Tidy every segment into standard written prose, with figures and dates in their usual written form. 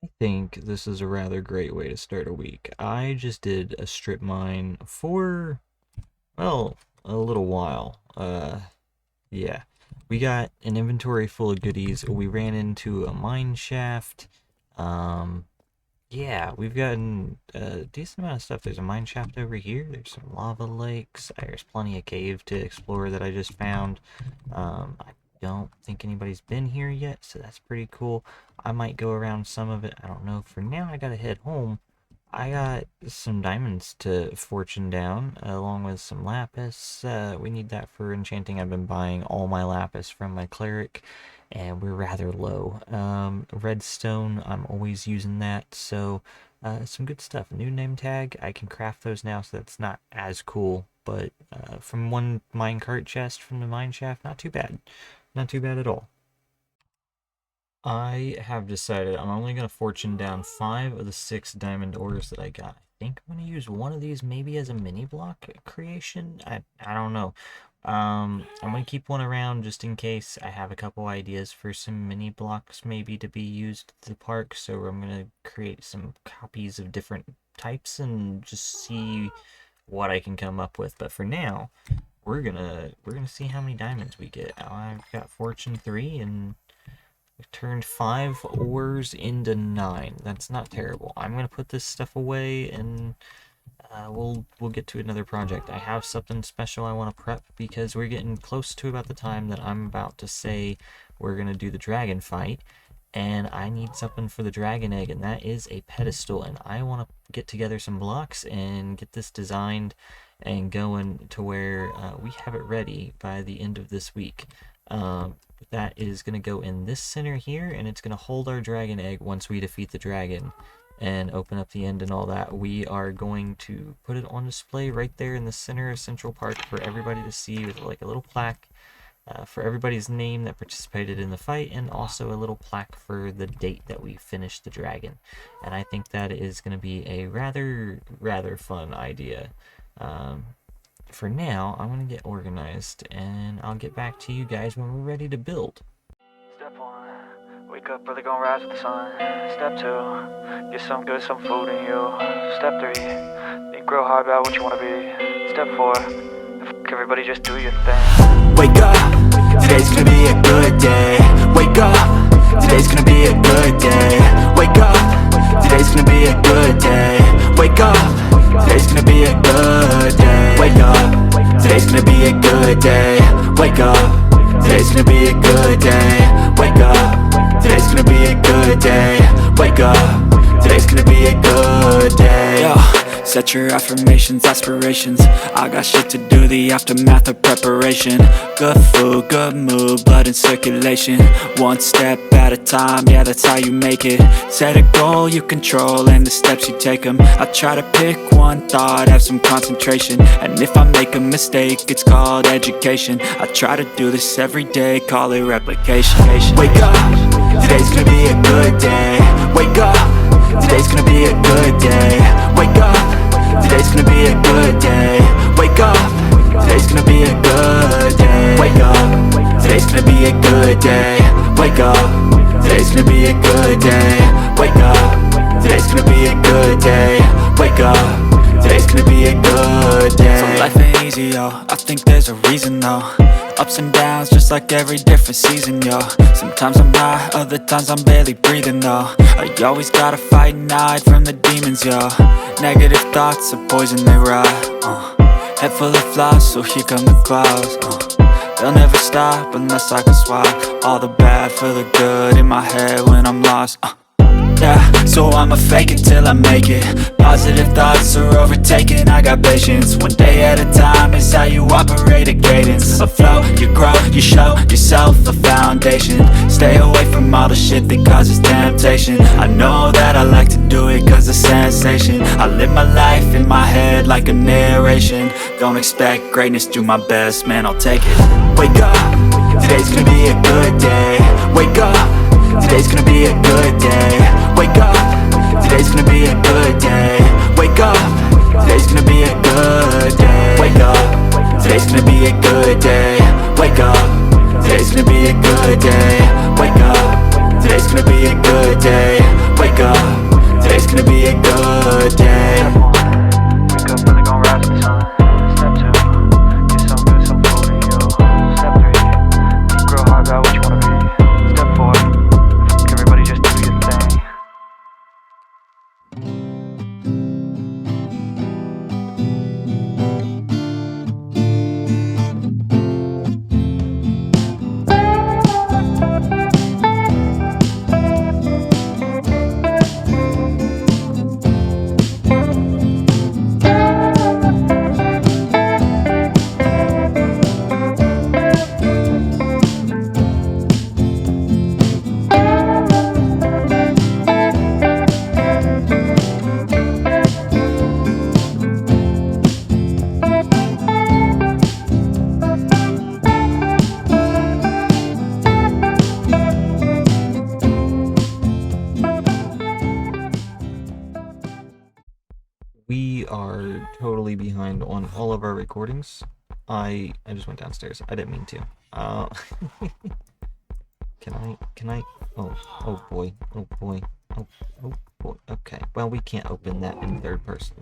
I think this is a rather great way to start a week. I just did a strip mine for, well, a little while. Yeah. We got an inventory full of goodies. We ran into a mine shaft. Um, yeah, we've gotten a decent amount of stuff. There's a mine shaft over here. There's some lava lakes. There's plenty of cave to explore that I just found. I don't think anybody's been here yet, so that's pretty cool. I might go around some of it. I don't know. For now, I gotta head home. I got some diamonds to fortune down, along with some lapis. We need that for enchanting. I've been buying all my lapis from my cleric, and we're rather low. Redstone, I'm always using that, so some good stuff. New name tag, I can craft those now, so that's not as cool, but from one minecart chest from the mine shaft, not too bad. Not too bad at all. I have decided I'm only going to fortune down 5 of the 6 diamond ores that I got. I think I'm going to use one of these maybe as a mini block creation. I don't know. I'm going to keep one around just in case. I have a couple ideas for some mini blocks maybe to be used at the park. So I'm going to create some copies of different types and just see what I can come up with. But for now, we're gonna see how many diamonds we get. I've got fortune 3 and we've turned 5 ores into 9. That's not terrible. I'm gonna put this stuff away and we'll get to another project. I have something special I want to prep because we're getting close to about the time that I'm about to say we're gonna do the dragon fight, and I need something for the dragon egg, and that is a pedestal. And I want to get together some blocks and get this designed and going to where we have it ready by the end of this week. That is going to go in this center here, and it's going to hold our dragon egg once we defeat the dragon and open up the end and all that. We are going to put it on display right there in the center of Central Park for everybody to see, with like a little plaque for everybody's name that participated in the fight, and also a little plaque for the date that we finished the dragon. And I think that is going to be a rather fun idea. For now, I'm going to get organized, and I'll get back to you guys when we're ready to build. Step 1, wake up early, gonna rise with the sun. Step 2, get some good, some food in you. Step 3, think real hard about what you wanna be. Step 4, everybody just do your thing. Wake up, today's gonna be a good day. Wake up, today's gonna be a good day. Wake up, today's gonna be a good day. Wake up, today's gonna be a good day. Wake up, today's gonna be a good day. Wake up, today's gonna be a good day. Wake up, today's gonna be a good day. Wake up, today's gonna be a good day. Yo, set your affirmations, aspirations. I got shit to do, the aftermath of preparation. Good food, good mood, blood in circulation. One step at a time, yeah, that's how you make it. Set a goal you control and the steps you take them. I try to pick one thought, have some concentration. And if I make a mistake, it's called education. I try to do this every day, call it replication. Wake up, today's gonna be a good day. Wake up, today's gonna be a good day. Wake up, today's gonna be a good day. Wake up, today's gonna be a good day. Wake up, today's gonna be a good day. Wake up, today's gonna be a good day. Wake up, today's gonna be a good day. Wake up, today's gonna be a good day. So life ain't easy, yo, I think there's a reason though. Ups and downs, just like every different season, yo. Sometimes I'm high, other times I'm barely breathing, though. I always gotta fight and hide from the demons, yo. Negative thoughts are poison, they rot. Head full of flies, so here come the clouds. They'll never stop unless I can swap all the bad for the good in my head when I'm lost. Yeah, so I'ma fake it till I make it. Positive thoughts are overtaken, I got patience. One day at a time is how you operate a cadence. A flow, you grow, you show yourself a foundation. Stay away from all the shit that causes temptation. I know that I like to do it cause it's sensation. I live my life in my head like a narration. Don't expect greatness, do my best, man, I'll take it. Wake up, today's gonna be a good day. Wake up, today's gonna be a good day. Wake up, today's gonna be a good day. Wake up, today's gonna be a good day. Wake up, today's gonna be a good day. Wake up, today's gonna be a good day. Wake up, today's gonna be a good day. Wake up. we are totally behind on all of our recordings. I just went downstairs. I didn't mean to. Can I? Oh boy. Oh boy. Oh boy. Okay. Well, we can't open that in third person.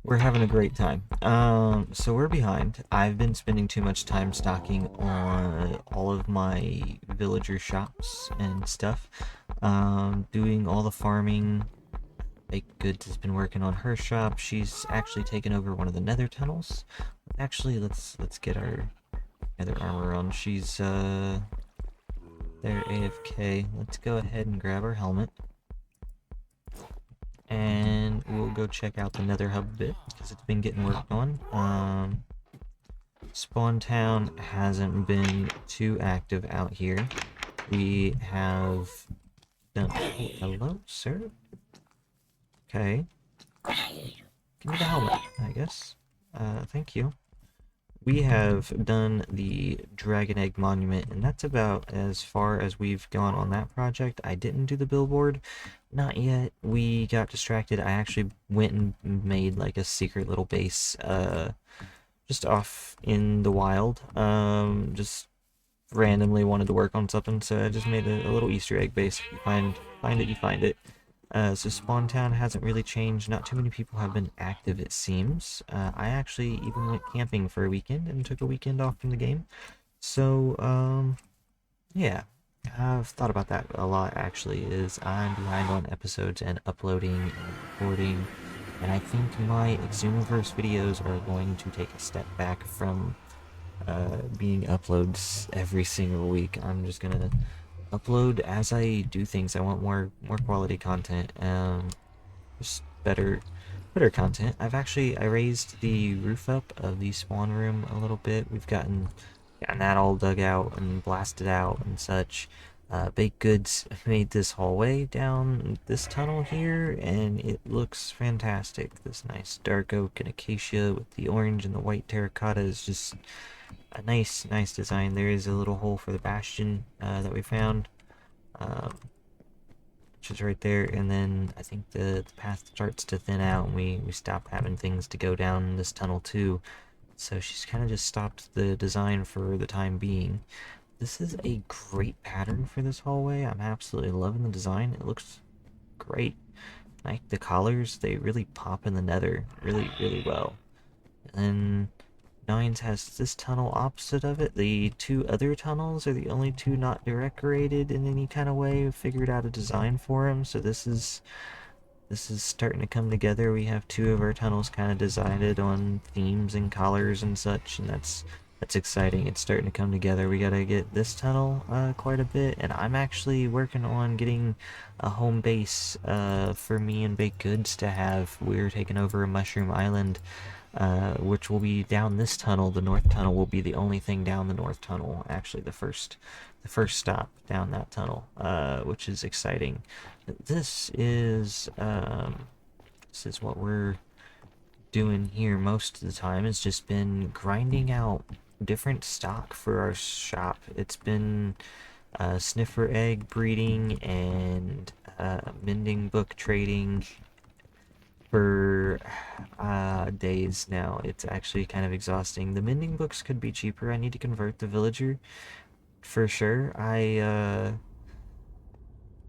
We're having a great time. So we're behind. I've been spending too much time stocking on all of my villager shops and stuff. Doing all the farming. Baked Goods has been working on her shop. She's actually taken over one of the nether tunnels. Actually, let's get our nether armor on. She's there AFK. Let's go ahead and grab our helmet. And we'll go check out the nether hub a bit, because it's been getting worked on. Spawn Town hasn't been too active out here. We have done... Oh, hello, sir? Okay. Give me the helmet, I guess. Thank you. We have done the Dragon Egg Monument, and that's about as far as we've gone on that project. I didn't do the billboard. Not yet. We got distracted. I actually went and made like a secret little base, just off in the wild. Just randomly wanted to work on something, so I just made a little Easter egg base. If you find it, you find it. So Spawn Town hasn't really changed. Not too many people have been active, it seems. I actually even went camping for a weekend and took a weekend off from the game. So, yeah. I've thought about that a lot, actually, is I'm behind on episodes and uploading and recording. And I think my Exhumiverse videos are going to take a step back from being uploads every single week. I'm just gonna upload as I do things. I want more quality content, just better content. I raised the roof up of the spawn room a little bit. We've gotten that all dug out and blasted out and such. Baked Goods made this hallway down this tunnel here, and it looks fantastic. This nice dark oak and acacia with the orange and the white terracotta is just a nice design. There is a little hole for the bastion that we found, which is right there, and then I think the path starts to thin out, and we stop having things to go down this tunnel too. So she's kind of just stopped the design for the time being. This is a great pattern for this hallway. I'm absolutely loving the design. It looks great. Like the collars, they really pop in the nether really well. And then Nines has this tunnel opposite of it. The two other tunnels are the only two not decorated in any kind of way. We figured out a design for them, so this is starting to come together. We have two of our tunnels kind of designed on themes and collars and such, and that's exciting. It's starting to come together. We gotta get this tunnel quite a bit, and I'm actually working on getting a home base for me and Baked Goods to have. We're taking over a mushroom island, which will be down this tunnel. The north tunnel will be the only thing down the north tunnel. Actually, the first stop down that tunnel, which is exciting. This is what we're doing here most of the time. It's just been grinding out different stock for our shop. It's been sniffer egg breeding and mending book trading for days now. It's actually kind of exhausting. The mending books could be cheaper. I need to convert the villager for sure.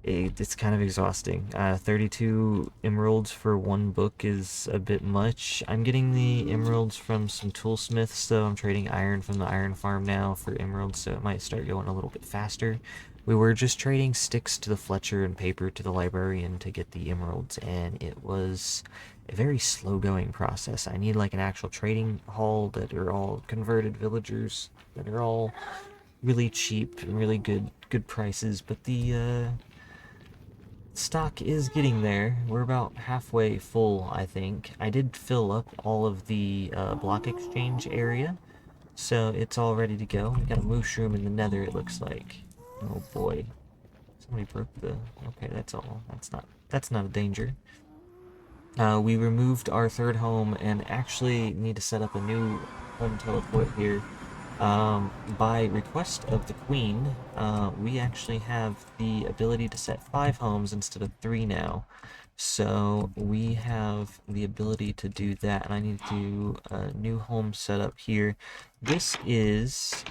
It's kind of exhausting. 32 emeralds for one book is a bit much. I'm getting the emeralds from some toolsmiths, so I'm trading iron from the iron farm now for emeralds, so it might start going a little bit faster. We were just trading sticks to the Fletcher and paper to the librarian to get the emeralds, and it was a very slow-going process. I need like an actual trading hall that are all converted villagers, that are all really cheap and really good prices, but the stock is getting there. We're about halfway full, I think. I did fill up all of the block exchange area, so it's all ready to go. We got a mushroom in the nether, it looks like. Oh boy. Somebody broke the... Okay, that's all. That's not a danger. We removed our third home and actually need to set up a new home teleport here. By request of the queen, we actually have the ability to set 5 homes instead of 3 now. So we have the ability to do that, and I need to do a new home setup here. This is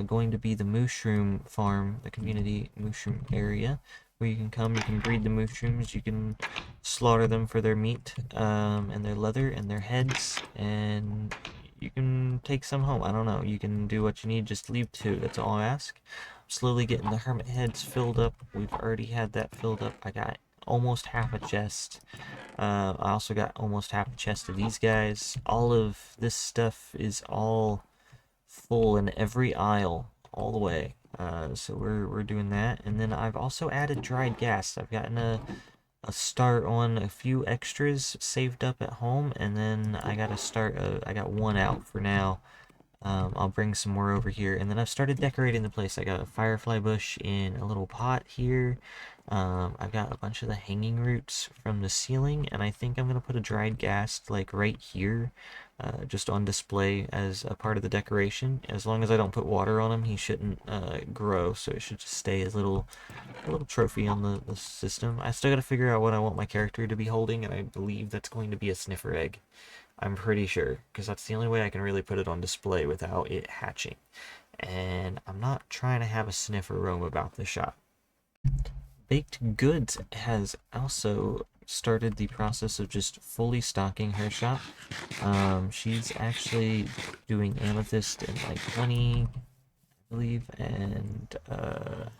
going to be the mushroom farm, the community mushroom area, where you can come, you can breed the mushrooms, you can slaughter them for their meat, and their leather, and their heads, and you can take some home. I don't know, you can do what you need, just leave 2, that's all I ask. I'm slowly getting the hermit heads filled up. We've already had that filled up. I got almost half a chest. I also got almost half a chest of these guys. All of this stuff is all full in every aisle, all the way. So we're doing that, and then I've also added dried gas. I've gotten a start on a few extras saved up at home, and then I got to start. I got 1 out for now. I'll bring some more over here, and then I've started decorating the place. I got a firefly bush in a little pot here. I've got a bunch of the hanging roots from the ceiling, and I think I'm gonna put a dried ghast like right here, just on display as a part of the decoration. As long as I don't put water on him, he shouldn't grow, so it should just stay a little trophy on the system. I still gotta figure out what I want my character to be holding, and I believe that's going to be a sniffer egg. I'm pretty sure, because that's the only way I can really put it on display without it hatching. And I'm not trying to have a sniffer roam about the shop. Baked Goods has also started the process of just fully stocking her shop. She's actually doing amethyst and like honey, I believe, and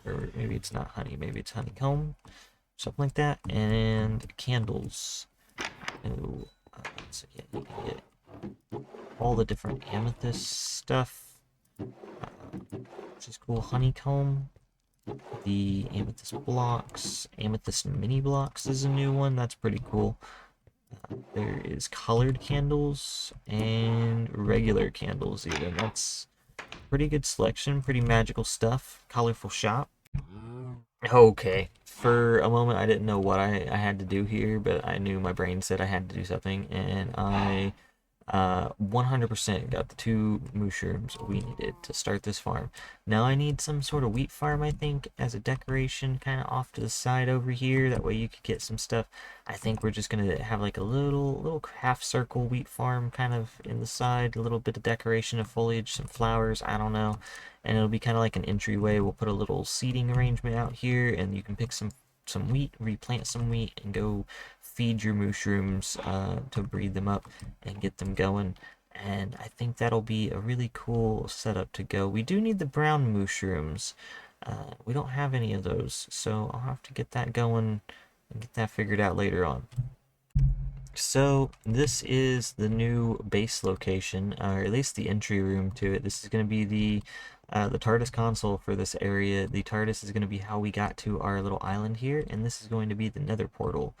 or maybe it's not honey, maybe it's honeycomb, something like that, and candles. Oh, so yeah, you can get all the different amethyst stuff, which is cool. Honeycomb, the amethyst blocks, amethyst mini blocks is a new one. That's pretty cool. There is colored candles and regular candles even. That's pretty good selection, pretty magical stuff. Colorful shop. Okay. For a moment, I didn't know what I had to do here, but I knew my brain said I had to do something, and I 100% got the 2 mushrooms we needed to start this farm. Now I need some sort of wheat farm, I think, as a decoration kind of off to the side over here. That way you could get some stuff. I think we're just gonna have like a little half circle wheat farm kind of in the side, a little bit of decoration of foliage, some flowers, I don't know. And it'll be kind of like an entryway. We'll put a little seating arrangement out here, and you can pick some wheat, replant some wheat, and go feed your mushrooms to breed them up and get them going. And I think that'll be a really cool setup to go. We do need the brown mushrooms. We don't have any of those, so I'll have to get that going and get that figured out later on. So this is the new base location, or at least the entry room to it. This is going to be the TARDIS console for this area. The TARDIS is going to be how we got to our little island here, and this is going to be the nether portal.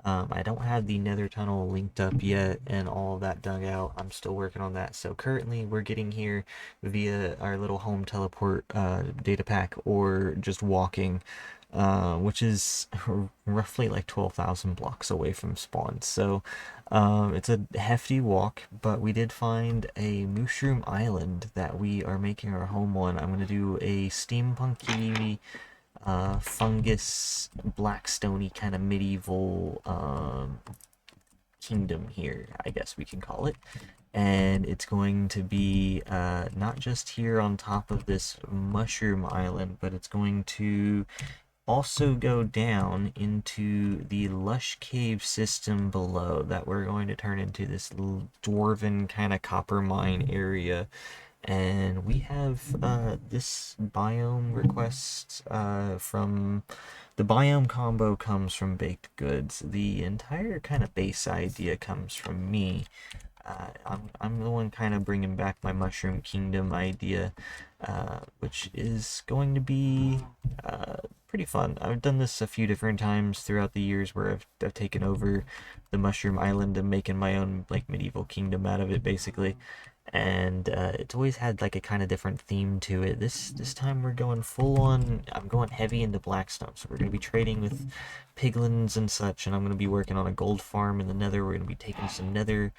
I don't have the nether tunnel linked up yet and all of that dug out. I'm still working on that. So currently we're getting here via our little home teleport data pack, or just walking, which is roughly like 12,000 blocks away from spawn. So it's a hefty walk, but we did find a mushroom island that we are making our home on. I'm going to do a steampunky fungus, black stony kind of medieval kingdom here, I guess we can call it. And it's going to be not just here on top of this mushroom island, but it's going to also go down into the lush cave system below that we're going to turn into this dwarven kind of copper mine area. And we have this biome request from the biome combo comes from Baked Goods. The entire kind of base idea comes from me. I'm the one kind of bringing back my Mushroom Kingdom idea, which is going to be pretty fun. I've done this a few different times throughout the years where I've taken over the Mushroom Island and making my own like medieval kingdom out of it, basically. And it's always had like a kind of different theme to it. This time we're going full on. I'm going heavy into Blackstone, so we're going to be trading with piglins and such, and I'm going to be working on a gold farm in the Nether. We're going to be taking some Nether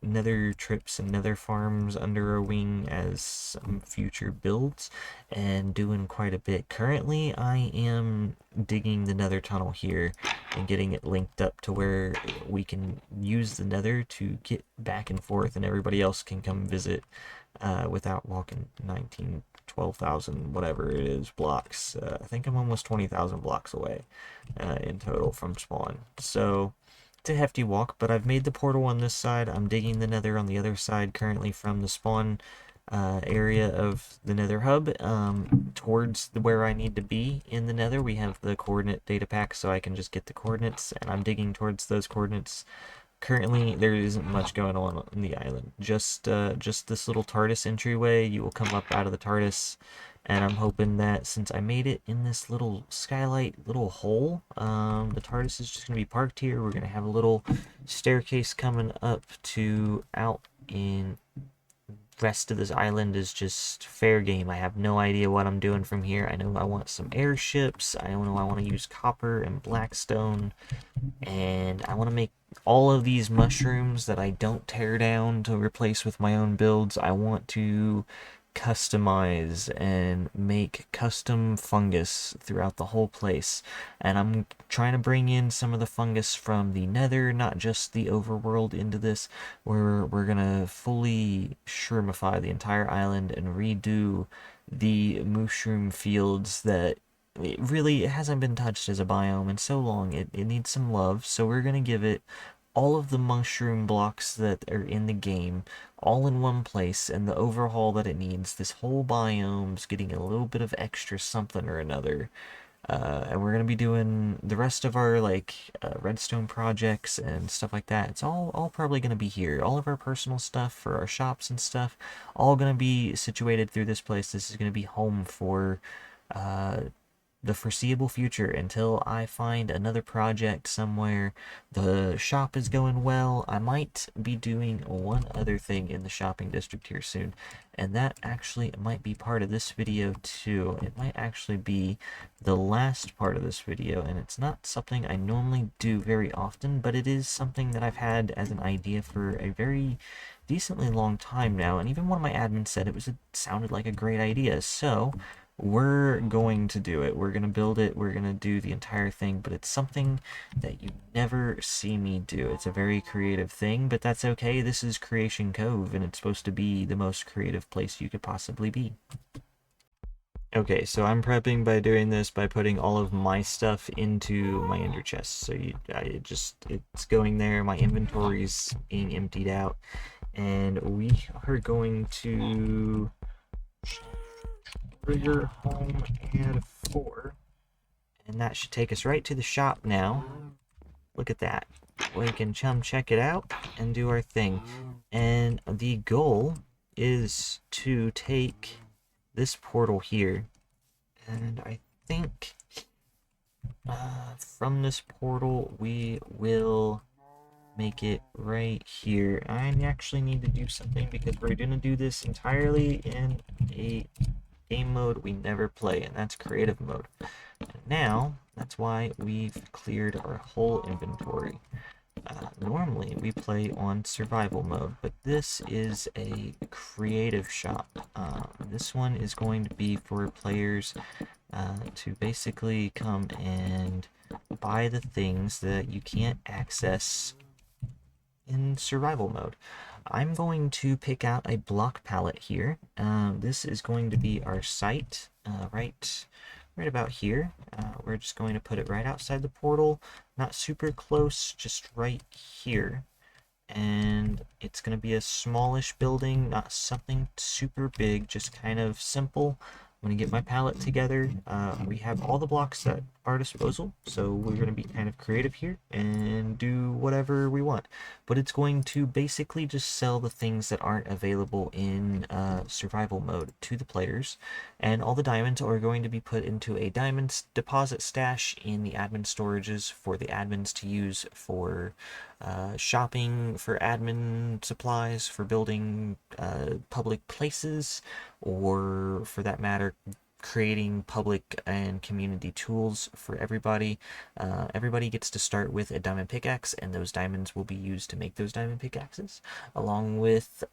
nether trips and nether farms under our wing as some future builds, and doing quite a bit. Currently, I am digging the nether tunnel here and getting it linked up to where we can use the nether to get back and forth, and everybody else can come visit without walking 19, 12,000, whatever it is, blocks. I think I'm almost 20,000 blocks away in total from spawn. So it's a hefty walk, but I've made the portal on this side. I'm digging the nether on the other side currently from the spawn area of the nether hub towards where I need to be in the nether. We have the coordinate data pack, so I can just get the coordinates, and I'm digging towards those coordinates. Currently, there isn't much going on the island. Just this little TARDIS entryway. You will come up out of the TARDIS, and I'm hoping that since I made it in this little skylight little hole, the TARDIS is just gonna be parked here. We're gonna have a little staircase coming up to out in rest of this island is just fair game. I have no idea what I'm doing from here. I know I want some airships. I know I want to use copper and blackstone, and I want to make all of these mushrooms that I don't tear down to replace with my own builds. I want to customize and make custom fungus throughout the whole place, and I'm trying to bring in some of the fungus from the nether, not just the overworld, into this, where we're gonna fully shroomify the entire island and redo the mushroom fields that it really hasn't been touched as a biome in so long. It needs some love, so we're gonna give it all of the mushroom blocks that are in the game all in one place, and the overhaul that it needs. This whole biome's getting a little bit of extra something or another. And we're gonna be doing the rest of our redstone projects and stuff like that. It's all probably gonna be here. All of our personal stuff for our shops and stuff, all gonna be situated through this place. This is gonna be home for uh, the foreseeable future until I find another project somewhere. The shop is going well. I might be doing one other thing in the shopping district here soon, and that actually might be part of this video too. It might actually be the last part of this video, and it's not something I normally do very often, but it is something that I've had as an idea for a very decently long time now, and even one of my admins said it sounded like a great idea. So we're going to do it. We're going to build it. We're going to do the entire thing, but it's something that you never see me do. It's a very creative thing, but that's okay. This is Creation Cove, and it's supposed to be the most creative place you could possibly be. Okay, so I'm prepping by doing this by putting all of my stuff into my ender chest. So it's going there. My inventory's being emptied out, and we are going to trigger home add 4, and that should take us right to the shop now. Look at that. We can check it out and do our thing. And the goal is to take this portal here, and I think from this portal we will make it right here. I actually need to do something because we're gonna do this entirely in a game mode we never play, and that's creative mode. And now that's why we've cleared our whole inventory. Normally we play on survival mode, but this is a creative shop. This one is going to be for players to basically come and buy the things that you can't access in survival mode. I'm going to pick out a block palette here. This is going to be our site right about here. We're just going to put it right outside the portal, not super close, just right here. And it's going to be a smallish building, not something super big, just kind of simple. I'm going to get my palette together. We have all the blocks at our disposal, so we're going to be kind of creative here and do whatever we want. But it's going to basically just sell the things that aren't available in survival mode to the players, and all the diamonds are going to be put into a diamond deposit stash in the admin storages for the admins to use for shopping, for admin supplies, for building public places, or for that matter, creating public and community tools for everybody. Everybody gets to start with a diamond pickaxe, and those diamonds will be used to make those diamond pickaxes, along with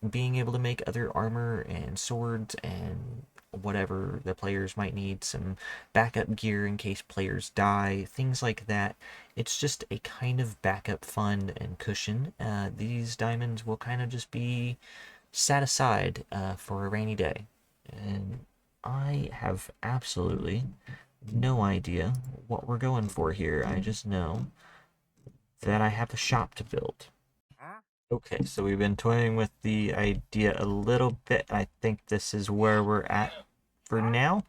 being able to make other armor and swords and whatever the players might need, some backup gear in case players die, things like that. It's just a kind of backup fund and cushion. These diamonds will kind of just be set aside for a rainy day. And I have absolutely no idea what we're going for here. I just know that I have a shop to build. Okay, so we've been toying with the idea a little bit. I think this is where we're at for now.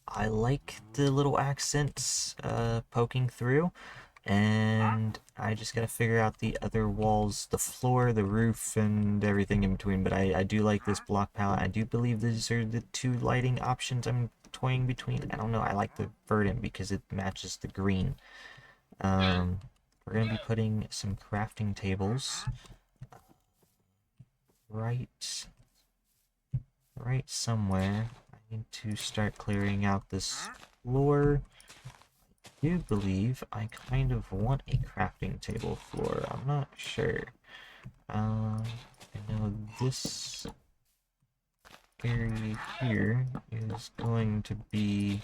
I like the little accents poking through, and I just gotta figure out the other walls, the floor, the roof, and everything in between. But I do like this block palette. I do believe these are the two lighting options I'm toying between. I don't know, I like the verdant because it matches the green. We're gonna be putting some crafting tables right somewhere. I need to start clearing out this floor. I do believe I kind of want a crafting table floor. I'm not sure. I know this area here is going to be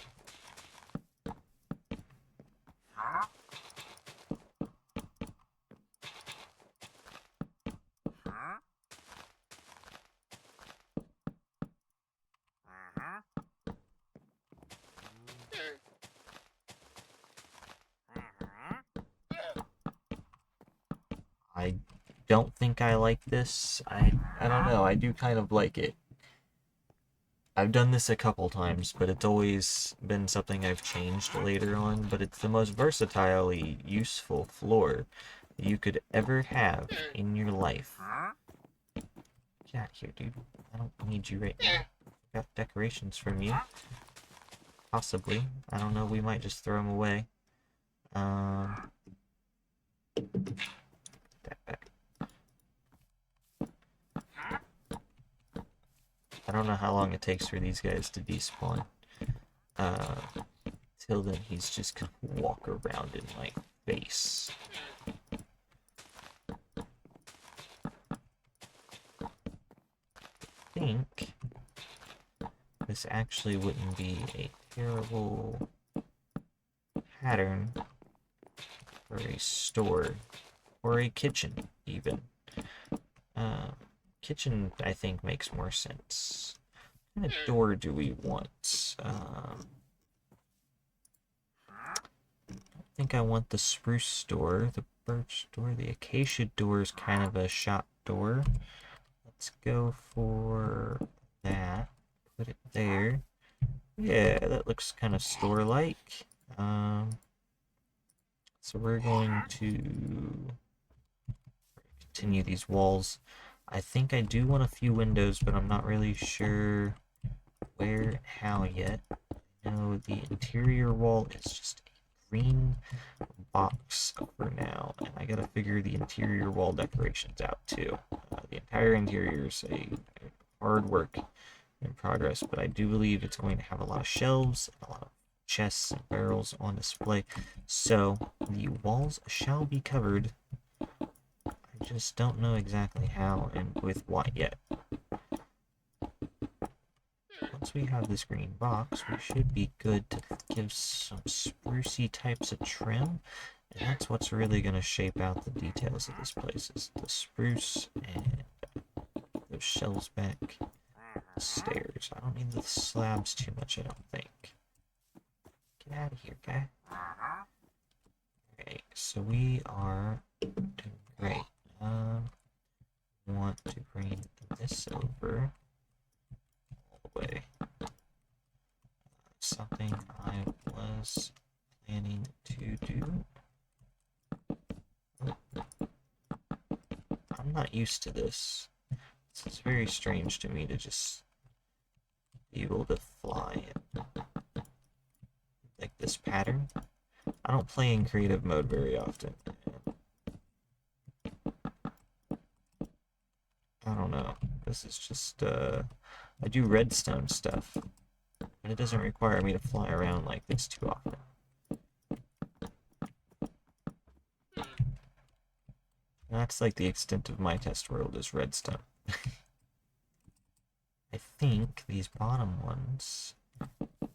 I don't think I like this. I don't know. I do kind of like it. I've done this a couple times, but it's always been something I've changed later on. But it's the most versatilely useful floor you could ever have in your life. Get out of here, dude. I don't need you right now. Got decorations from you. Possibly. I don't know. We might just throw them away. That back. I don't know how long it takes for these guys to despawn. Till then, he's just gonna walk around in my face. I think this actually wouldn't be a terrible pattern for a store or a kitchen, even. Kitchen, I think, makes more sense. What kind of door do we want? I think I want the spruce door, the birch door, the acacia door is kind of a shop door. Let's go for that. Put it there. Yeah, that looks kind of store-like. So we're going to continue these walls. I think I do want a few windows, but I'm not really sure where and how yet. I know the interior wall is just a green box for now, and I gotta figure the interior wall decorations out too. The entire interior is a hard work in progress, but I do believe it's going to have a lot of shelves, and a lot of chests and barrels on display, so the walls shall be covered. I just don't know exactly how and with what yet. Once we have this green box, we should be good to give some sprucey types of trim, and that's what's really going to shape out the details of this place, is the spruce and those shelves back, the stairs. I don't need the slabs too much, I don't think. Get out of here, guy. Okay, so we are doing great. Want to bring this over all the way. Something I was planning to do. I'm not used to this. This is very strange to me to just be able to fly like this pattern. I don't play in creative mode very often. I don't know. This is just, I do redstone stuff. and it doesn't require me to fly around like this too often. That's like the extent of my test world is redstone. I think these bottom ones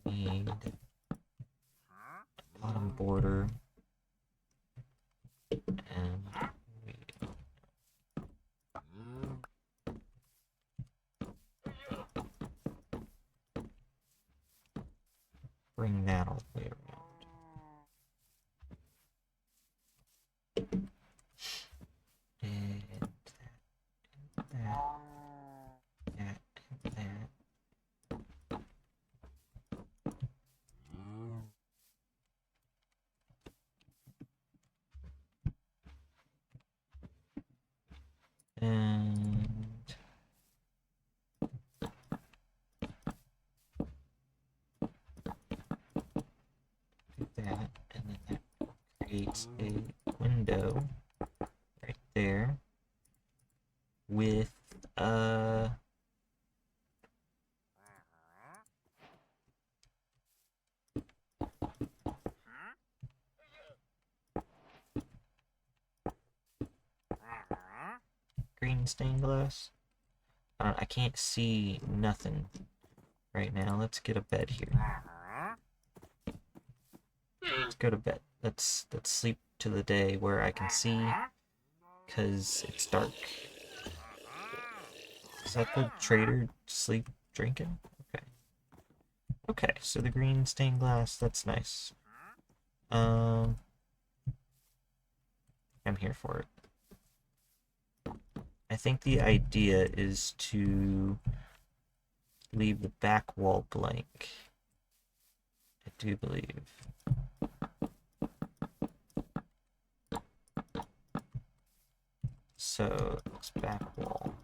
need a bottom border, and we bring that all the way around. And that, that, and that. And do that, and then that creates a window right there with green stained glass. I can't see nothing right now. Let's get a bed here. Let's go to bed. Let's sleep to the day where I can see, because it's dark. Is that the trader sleep drinking? Okay. Okay, so the green stained glass, that's nice. I'm here for it. I think the idea is to leave the back wall blank. I do believe. So, this back wall.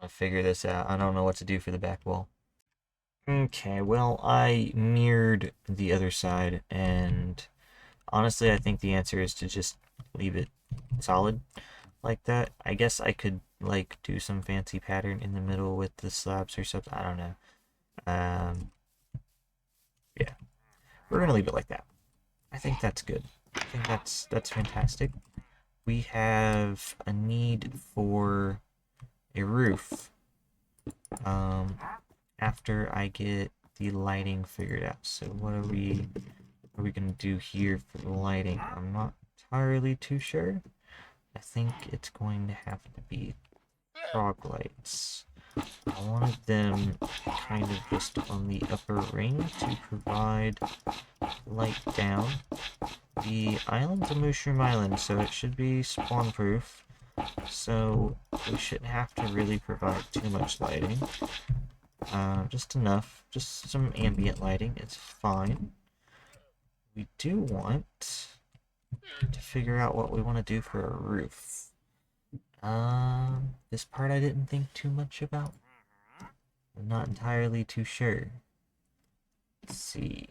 I'll figure this out. I don't know what to do for the back wall. Okay, well, I mirrored the other side, and honestly, I think the answer is to just leave it solid like that. I guess I could, like, do some fancy pattern in the middle with the slabs or something. I don't know. Yeah. We're gonna leave it like that. I think that's good. I think that's fantastic. We have a need for a roof. After I get the lighting figured out. So what are we gonna do here for the lighting? I'm not entirely too sure. I think it's going to have to be frog lights. I wanted them kind of just on the upper ring to provide light down. The island's a mushroom island, so it should be spawn proof. So we shouldn't have to really provide too much lighting. Just enough. Just some ambient lighting. It's fine. We do want to figure out what we want to do for a roof. This part I didn't think too much about. I'm not entirely too sure. Let's see.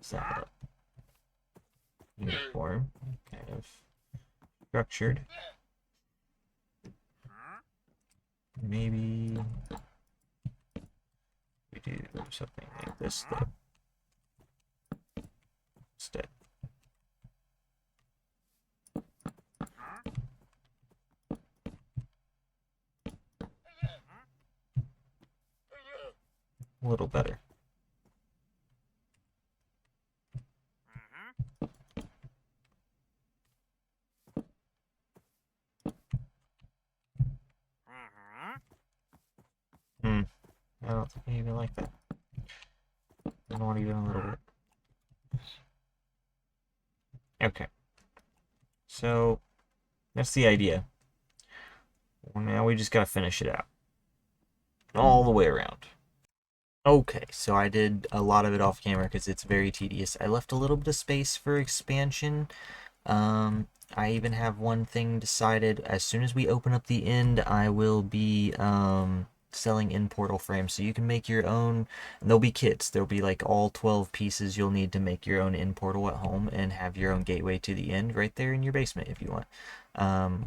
That up. Uniform, kind of structured. Maybe we do something like this though. Instead. A little better. I don't think I even like that. I don't not even a little bit. Okay. So, that's the idea. Well, now we just gotta finish it out. All the way around. Okay, so I did a lot of it off camera because it's very tedious. I left a little bit of space for expansion. I even have one thing decided. As soon as we open up the end, I will be selling in portal frames, so you can make your own. And there'll be kits. There'll be like all 12 pieces you'll need to make your own in portal at home and have your own gateway to the end right there in your basement if you want.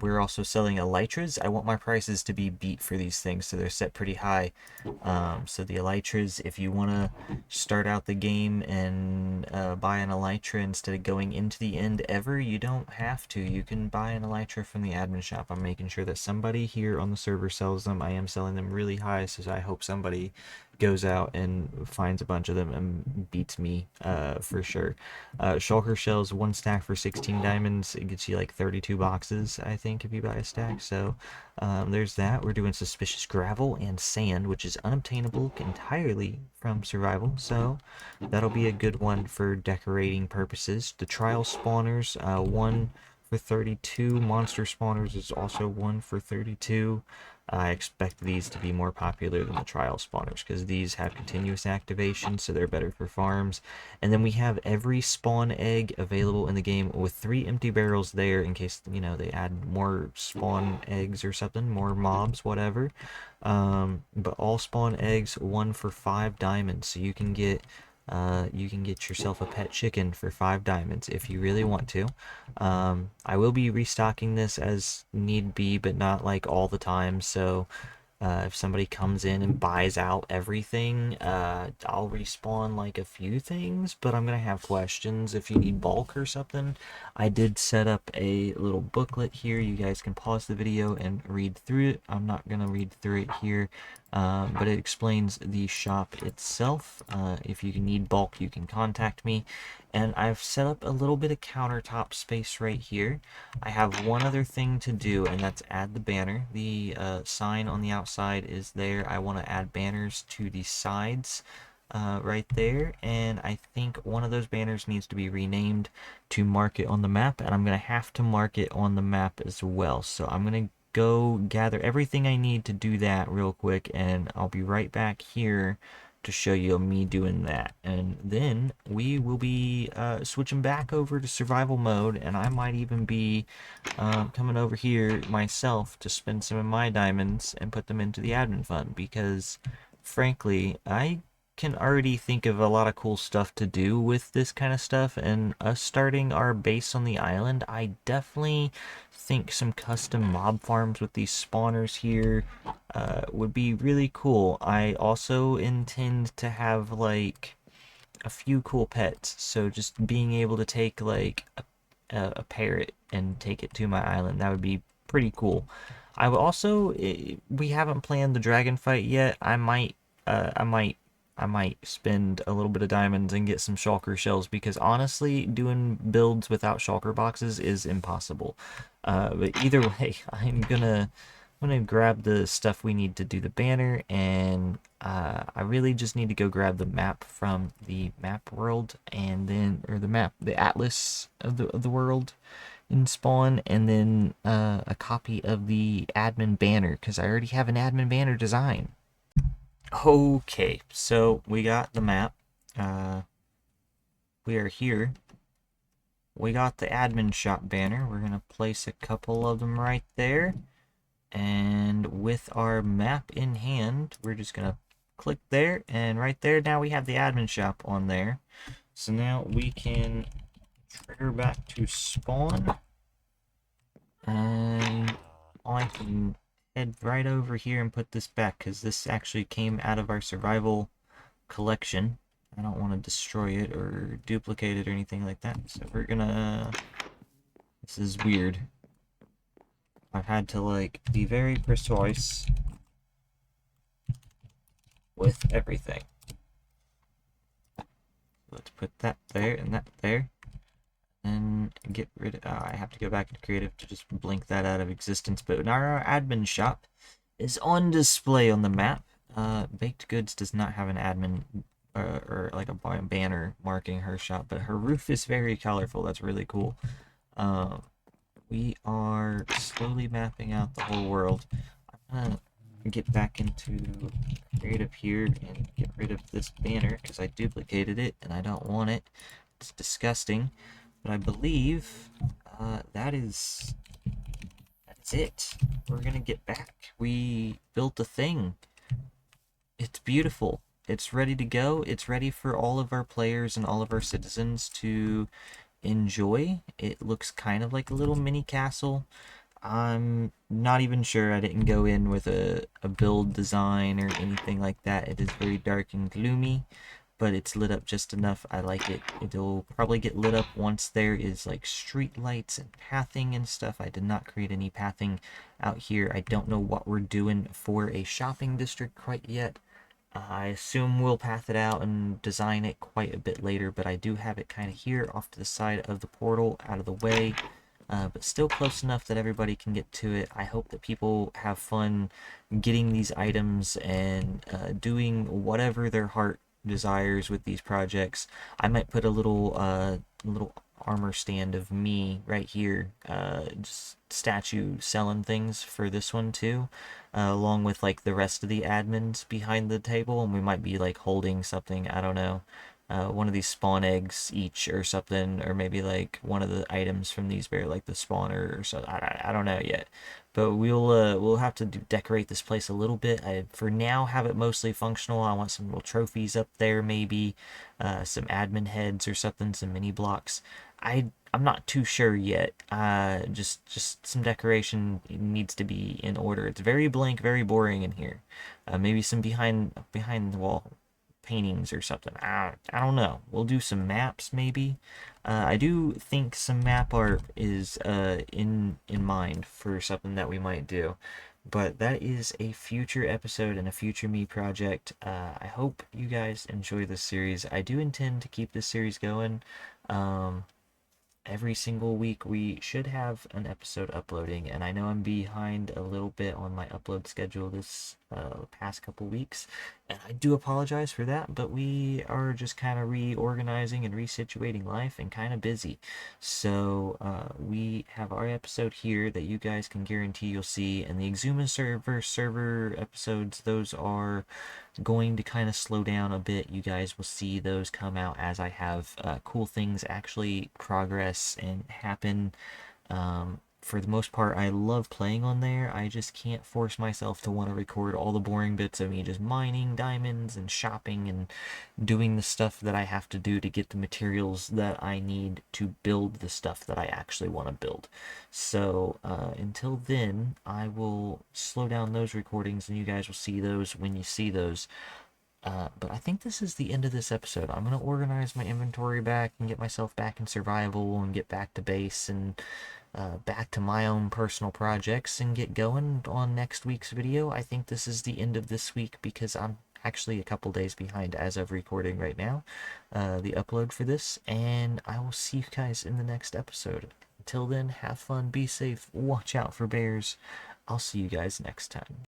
We're also selling elytras. I want my prices to be beat for these things, so they're set pretty high. So the elytras, if you want to start out the game and buy an elytra instead of going into the end ever, you don't have to. You can buy an elytra from the admin shop. I'm making sure that somebody here on the server sells them. I am selling them really high, so I hope somebody goes out and finds a bunch of them and beats me for sure. Shulker shells, one stack for 16 diamonds. It gets you like 32 boxes, I think, if you buy a stack. So there's that. We're doing suspicious gravel and sand, which is unobtainable entirely from survival. So that'll be a good one for decorating purposes. The trial spawners, one for 32. Monster spawners is also one for 32. I expect these to be more popular than the trial spawners because these have continuous activation, so they're better for farms. And then we have every spawn egg available in the game with 3 empty barrels there in case, you know, they add more spawn eggs or something, more mobs, whatever. But all spawn eggs, 1 for 5 diamonds, so you can get yourself a pet chicken for 5 diamonds if you really want to. I will be restocking this as need be, but not like all the time. So if somebody comes in and buys out everything, I'll respawn like a few things, but I'm gonna have questions if you need bulk or something. I did set up a little booklet here. You guys can pause the video and read through it. I'm not gonna read through it here, but it explains the shop itself. If you need bulk, you can contact me. And I've set up a little bit of countertop space right here. I have one other thing to do, and that's add the banner. The sign on the outside is there. I want to add banners to the sides right there, and I think one of those banners needs to be renamed to mark it on the map, and I'm going to have to mark it on the map as well. So I'm going to go gather everything I need to do that real quick, and I'll be right back here to show you me doing that. And then we will be switching back over to survival mode, and I might even be coming over here myself to spend some of my diamonds and put them into the admin fund, because frankly I can already think of a lot of cool stuff to do with this kind of stuff, and us starting our base on the island, I definitely think some custom mob farms with these spawners here would be really cool. I also intend to have like a few cool pets, so just being able to take like a parrot and take it to my island, that would be pretty cool. I would also, we haven't planned the dragon fight yet. I might spend a little bit of diamonds and get some shulker shells, because honestly, doing builds without shulker boxes is impossible. But either way, I'm gonna grab the stuff we need to do the banner, and I really just need to go grab the map from the map world, and then, or the atlas of the world in spawn, and then a copy of the admin banner, because I already have an admin banner design. Okay, so we got the map. We are here. We got the admin shop banner. We're gonna place a couple of them right there. And with our map in hand, we're just gonna click there, and right there now we have the admin shop on there. So now we can trigger back to spawn, and I can head right over here and put this back, because this actually came out of our survival collection. I don't want to destroy it or duplicate it or anything like that, so we're gonna, this is weird. I've had to like be very precise with everything. Let's put that there and that there, and get rid of, I have to go back into creative to just blink that out of existence. But now our admin shop is on display on the map. Baked goods does not have an admin or like a banner marking her shop, but her roof is very colorful. That's really cool. Um, we are slowly mapping out the whole world. I'm gonna get back into creative here and get rid of this banner because I duplicated it and I don't want it. It's disgusting. But I believe that's it. We're gonna get back. We built a thing. It's beautiful. It's ready to go. It's ready for all of our players and all of our citizens to enjoy. It looks kind of like a little mini castle. I'm not even sure. I didn't go in with a build design or anything like that. It is very dark and gloomy, but it's lit up just enough. I like it. It'll probably get lit up once there is like street lights and pathing and stuff. I did not create any pathing out here. I don't know what we're doing for a shopping district quite yet. I assume we'll path it out and design it quite a bit later, but I do have it kind of here off to the side of the portal, out of the way, but still close enough that everybody can get to it. I hope that people have fun getting these items and doing whatever their heart desires with these projects. I might put a little armor stand of me right here, just statue selling things for this one too, along with like the rest of the admins behind the table, and we might be like holding something, I don't know, one of these spawn eggs each or something, or maybe like one of the items from these bear, like the spawner or so. I don't know yet, but we'll have to decorate this place a little bit. I for now have it mostly functional. I want some little trophies up there, maybe some admin heads or something, some mini blocks. I'm not too sure yet. Just some decoration needs to be in order. It's very blank, very boring in here. Maybe some behind the wall paintings or something. I don't know. We'll do some maps maybe. I do think some map art is in mind for something that we might do. But that is a future episode and a future me project. I hope you guys enjoy this series. I do intend to keep this series going. Um, every single week we should have an episode uploading, and I know I'm behind a little bit on my upload schedule this past couple weeks, and I do apologize for that, but we are just kind of reorganizing and resituating life and kind of busy. So we have our episode here that you guys can guarantee you'll see, and the Exuma server episodes, those are going to kind of slow down a bit. You guys will see those come out as I have cool things actually progress and happen. For the most part, I love playing on there. I just can't force myself to want to record all the boring bits of me just mining diamonds and shopping and doing the stuff that I have to do to get the materials that I need to build the stuff that I actually want to build. So until then, I will slow down those recordings and you guys will see those when you see those. But I think this is the end of this episode. I'm going to organize my inventory back and get myself back in survival and get back to base and back to my own personal projects and get going on next week's video. I think this is the end of this week because I'm actually a couple days behind as of recording right now, the upload for this, and I will see you guys in the next episode. Until then, have fun, be safe, watch out for bears. I'll see you guys next time.